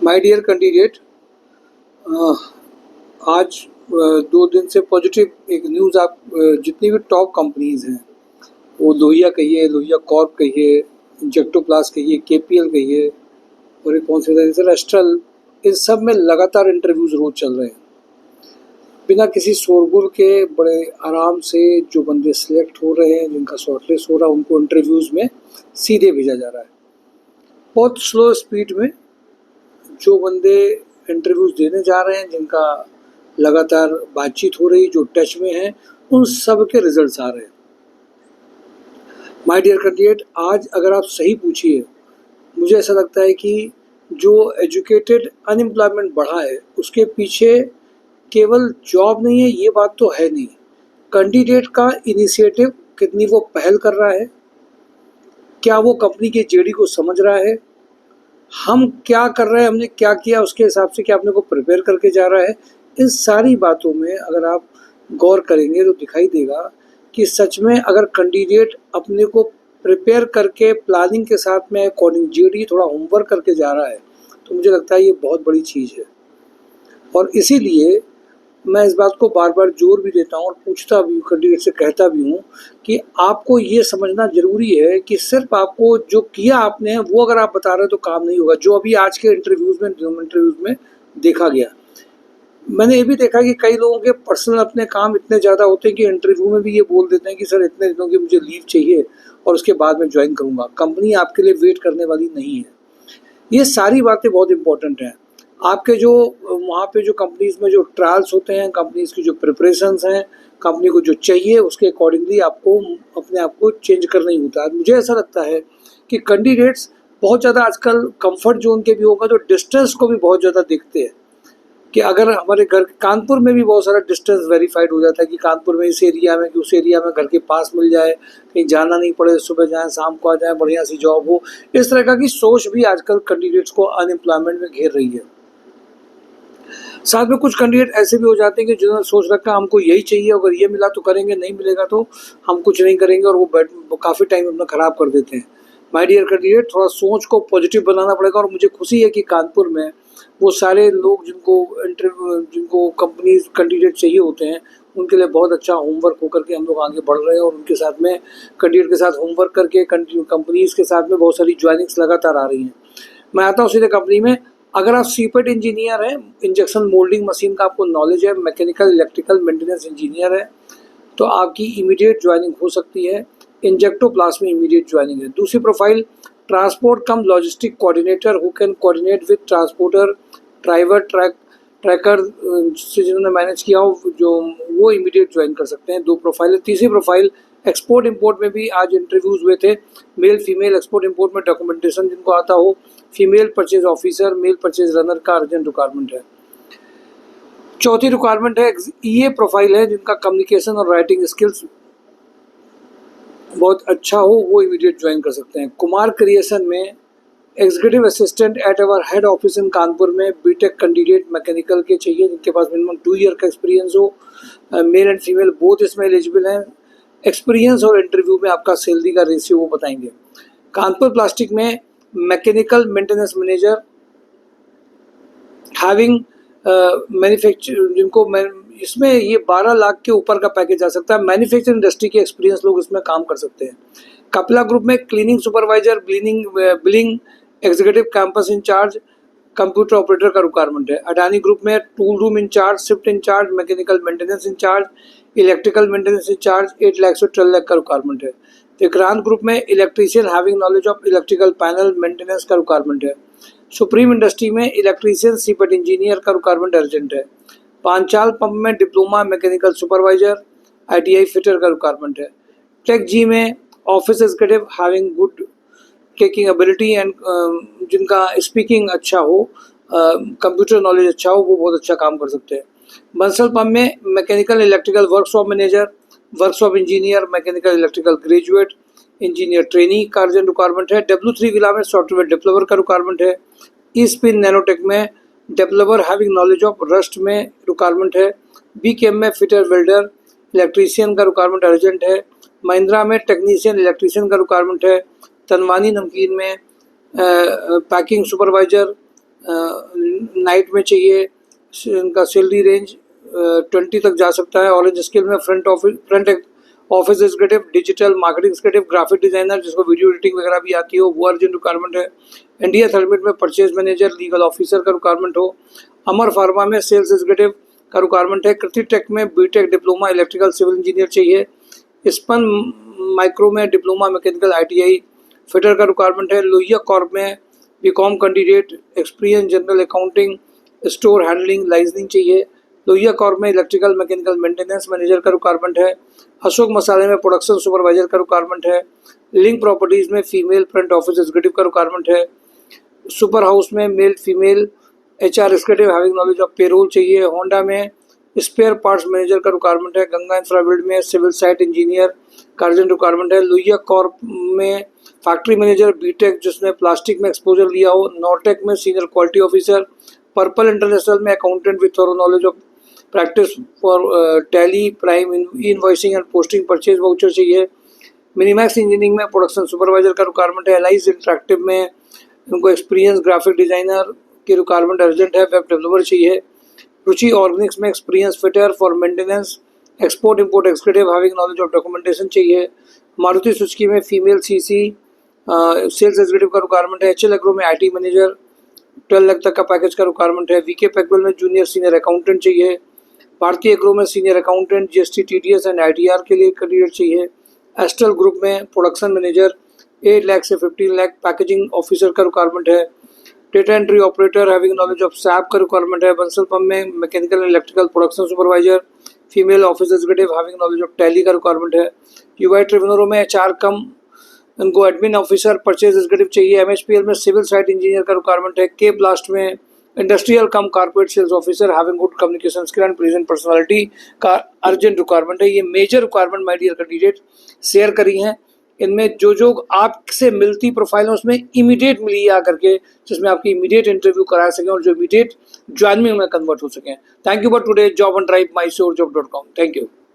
My dear candidate, आज 2 दिन से पॉजिटिव एक न्यूज़ आप जितनी भी टॉप कंपनीज हैं, वो लोहिया कहिए, लोहिया कॉर्प कहिए, इंजेक्टोप्लास्ट कहिए, केपीएल कहिए और एक कौन सा एस्ट्रल, इन सब में लगातार इंटरव्यूज़ रोज चल रहे हैं। बिना किसी शोरगुल के बड़े आराम से जो बंदे सिलेक्ट हो रहे हैं, जिनका शॉर्टलिस्ट हो रहा है, उनको इंटरव्यूज़ में सीधे भेजा जा रहा है। बहुत स्लो स्पीड में जो बंदे इंटरव्यूज़ देने जा रहे हैं, जिनका लगातार बातचीत हो रही, जो टच में हैं, उन सब के रिजल्ट्स आ रहे हैं। माय डियर कैंडिडेट, आज अगर आप सही पूछिए, मुझे ऐसा लगता है कि जो एजुकेटेड अनएम्प्लॉयमेंट बढ़ा है, उसके पीछे केवल जॉब नहीं है, ये बात तो है नहीं। कैंडिडेट का इनिशिएटिव, कितनी वो पहल कर रहा है, क्या वो कंपनी के जेडी को समझ रहा है, हम क्या कर रहे हैं, हमने क्या किया, उसके हिसाब से क्या अपने को प्रिपेयर करके जा रहा है। इन सारी बातों में अगर आप गौर करेंगे तो दिखाई देगा कि सच में अगर कैंडिडेट अपने को प्रिपेयर करके प्लानिंग के साथ में अकॉर्डिंग जेडी थोड़ा होमवर्क करके जा रहा है, तो मुझे लगता है ये बहुत बड़ी चीज़ है। और इसीलिए मैं इस बात को बार बार जोर भी देता हूँ और पूछता भी हूँ, कैंडिडेट से कहता भी हूँ कि आपको ये समझना ज़रूरी है कि सिर्फ आपको जो किया आपने वो अगर आप बता रहे हो तो काम नहीं होगा। जो अभी आज के इंटरव्यूज़ में देखा गया, मैंने ये भी देखा कि कई लोगों के पर्सनल अपने काम इतने ज़्यादा होते हैं कि इंटरव्यू में भी ये बोल देते हैं कि सर इतने दिनों की मुझे लीव चाहिए और उसके बाद मैं ज्वाइन करूँगा। कंपनी आपके लिए वेट करने वाली नहीं है। ये सारी बातें बहुत इंपॉर्टेंट हैं। आपके जो वहाँ पे जो कंपनीज़ में जो ट्रायल्स होते हैं, कंपनीज़ की जो प्रिपरेशंस हैं, कंपनी को जो चाहिए उसके अकॉर्डिंगली आपको अपने आप को चेंज करना ही होता है। मुझे ऐसा लगता है कि कैंडिडेट्स बहुत ज़्यादा आजकल कंफर्ट जोन के भी होगा तो डिस्टेंस को भी बहुत ज़्यादा देखते हैं कि अगर हमारे घर कानपुर में भी बहुत सारा डिस्टेंस वेरीफाइड हो जाता है कि कानपुर में इस एरिया में कि उस एरिया में घर के पास मिल जाए, कहीं जाना नहीं पड़े, सुबह जाएं शाम को आ जाएं, बढ़िया सी जॉब हो। इस तरह का की सोच भी आजकल कैंडिडेट्स को अनएम्प्लॉयमेंट में घेर रही है। साथ में कुछ कैंडिडेट ऐसे भी हो जाते हैं कि जिन्होंने सोच रखा हमको यही चाहिए, अगर ये मिला तो करेंगे, नहीं मिलेगा तो हम कुछ नहीं करेंगे, और वो काफ़ी टाइम अपना ख़राब कर देते हैं। माय डियर कैंडिडेट, थोड़ा सोच को पॉजिटिव बनाना पड़ेगा। और मुझे खुशी है कि कानपुर में वो सारे लोग जिनको कंपनीज कैंडिडेट चाहिए होते हैं, उनके लिए बहुत अच्छा होमवर्क होकर के हम लोग आगे बढ़ रहे हैं। और उनके साथ में कैंडिडेट के साथ होमवर्क करके कंपनीज के साथ में बहुत सारी ज्वाइनिंग्स लगातार आ रही हैं। मैं आता हूँ सीधे कंपनी में। अगर आप सीपेट इंजीनियर हैं, इंजेक्शन मोल्डिंग मशीन का आपको नॉलेज है, मैकेनिकल इलेक्ट्रिकल मेंटेनेंस इंजीनियर है, तो आपकी इमीडिएट ज्वाइनिंग हो सकती है। इंजेक्टोप्लास्ट में इमीडिएट ज्वाइनिंग है। दूसरी profile transport come logistic coordinator who can coordinate with transporter driver tracker से जिन्होंने मैनेज किया हो, जो वो इमीडिएट ज्वाइन कर सकते हैं। 2 प्रोफाइल है। तीसरी प्रोफाइल एक्सपोर्ट इंपोर्ट में भी आज इंटरव्यूज़ हुए थे। मेल फीमेल एक्सपोर्ट इंपोर्ट में डॉक्यूमेंटेशन जिनको आता हो, female purchase officer, male purchase runner का अर्जेंट रिक्वायरमेंट है। चौथी रिक्वायरमेंट है ये प्रोफाइल है जिनका कम्युनिकेशन और राइटिंग स्किल्स बहुत अच्छा हो, वो इमीडिएट ज्वाइन कर सकते हैं। कुमार क्रिएशन में executive assistant at our head office in Kanpur में बीटेक कैंडिडेट मैकेनिकल के चाहिए, जिनके पास मिनिमम 2 ईयर का एक्सपीरियंस हो। मेल एंड फीमेल बोथ इसमें एलिजिबल हैं। एक्सपीरियंस और इंटरव्यू में आपका सैलरी का रेशियो वो बताएंगे। कानपुर प्लास्टिक में mechanical maintenance manager having manufacture, जिनको इसमें ये 12 लाख के ऊपर का पैकेज आ सकता है। मैन्युफैक्चरिंग इंडस्ट्री के एक्सपीरियंस लोग इसमें काम कर सकते हैं। कपिला ग्रुप में cleaning supervisor, billing executive, campus incharge, computer operator का रिक्वायरमेंट है। अडानी ग्रुप में tool room incharge, shift incharge, mechanical maintenance incharge, electrical maintenance incharge 8 lakh से 12 लाख का रिक्वायरमेंट है। विक्रांत ग्रुप में electrician having knowledge of electrical panel maintenance का requirement है। Supreme industry में इलेक्ट्रीशियन सीपेट इंजीनियर का रिक्वायरमेंट अर्जेंट है। पांचाल पंप में diploma mechanical supervisor, ITI fitter का रिक्वायरमेंट है। टेक जी में office executive having good taking ability and जिनका स्पीकिंग अच्छा हो, कंप्यूटर नॉलेज अच्छा हो, वो बहुत अच्छा काम कर सकते हैं। बंसल पंप में mechanical electrical workshop manager, workshop engineer, mechanical electrical graduate, engineer trainee का अर्जेंट रिक्वायरमेंट है। W3 विला में सॉफ्टवेयर डेवलपर का रिक्वायरमेंट है। ई स्पिन नैनोटेक में developer having knowledge of rust में रिक्वायरमेंट है। BKM में फिटर वेल्डर, इलेक्ट्रीशियन का रिक्वायरमेंट अर्जेंट है। महिंद्रा में टेक्नीशियन इलेक्ट्रीशियन का रिक्वायरमेंट है। तनवानी नमकीन में पैकिंग सुपरवाइजर, नाइट में चाहिए, इनका सैलरी रेंज 20 तक जा सकता है। ऑरेंज स्केल में front office executive, digital marketing executive, graphic designer जिसको वीडियो एडिटिंग वगैरह भी आती हो, वो अर्जेंट रिक्वायरमेंट है। इंडिया थर्मिट में परचेज मैनेजर, लीगल ऑफिसर का रिक्वायरमेंट हो। अमर फार्मा में सेल्स एग्जीक्यूटिव का रिक्वायरमेंट है। कृति टेक में BTech diploma electrical civil engineer चाहिए। स्पन माइक्रो में डिप्लोमा मैकेनिकल ITI फिटर का रिक्वायरमेंट है। लोहिया कॉर्प में BCom candidate, experience general accounting, store handling, licensing चाहिए। लोहिया कॉर्प में इलेक्ट्रिकल मैकेनिकल मेंटेनेंस मैनेजर का रिक्वायरमेंट है। अशोक मसाले में प्रोडक्शन सुपरवाइजर का रिक्वायरमेंट है। लिंक प्रॉपर्टीज़ में फीमेल फ्रंट ऑफिस एग्जीक्यूटिव का रिक्वायरमेंट है। सुपर हाउस में male female HR executive having knowledge of payroll चाहिए। होंडा में स्पेयर पार्ट्स मैनेजर का रिक्वायरमेंट है। गंगा इंफ्राबिल्ड में सिविल साइट इंजीनियर का अर्जेंट रिक्वायरमेंट है। लोहिया कॉर्प में फैक्ट्री मैनेजर बीटेक जिसने प्लास्टिक में एक्सपोजर लिया हो। नॉर्टेक में senior quality officer. Purple International में accountant with thorough knowledge of practice for Tally, Prime invoicing and posting purchase voucher चाहिए। मिनीमैक्स इंजीनियरिंग में प्रोडक्शन सुपरवाइजर का रिक्वायरमेंट है। एलाइज इंटरैक्टिव में उनको एक्सपीरियंस ग्राफिक डिजाइनर की रिक्वायरमेंट अर्जेंट है। Web developer चाहिए। रुचि ऑर्गेनिक्स में experience fitter for maintenance, export import executive having knowledge of documentation चाहिए। मारुति सुजुकी में फीमेल CC सेल्स एग्जीक्यूटिव का रिक्वायरमेंट है। HL एग्रो में IT मैनेजर 12 लाख तक का पैकेज का रिक्वायरमेंट है। VK पैकवेल में जूनियर सीनियर अकाउंटेंट चाहिए। भारतीय एग्रो में senior accountant, GST TDS and ITR के लिए कैंडिडेट चाहिए। एस्ट्रल ग्रुप में प्रोडक्शन मैनेजर 8 लाख से 15 लाख पैकेजिंग ऑफिसर का रिक्वायरमेंट है। Data entry operator having knowledge of SAP का रिक्वायरमेंट है। बंसल पंप में mechanical and electrical production supervisor, female office executive having knowledge of tally का रिक्वायरमेंट है। UI ट्रिवेनोरो में HR कम इनको एडमिन ऑफिसर परचेज एग्जीक्यूटिव चाहिए। MHPL में सिविल साइट इंजीनियर का रिक्वायरमेंट है। के ब्लास्ट में industrial cum corporate sales officer having good communication skill and present personality का अर्जेंट रिक्वायरमेंट है। ये major requirement my dear candidate share करी हैं। इनमें जो जो आपसे मिलती प्रोफाइल है उसमें इमीडिएट मिलिए आकर के, जिसमें आपकी इमीडिएट इंटरव्यू करा सकें और जो इमीडिएट ज्वाइनिंग में कन्वर्ट हो सकें। Thank you for today job on drive, mysurjob.com। Thank you.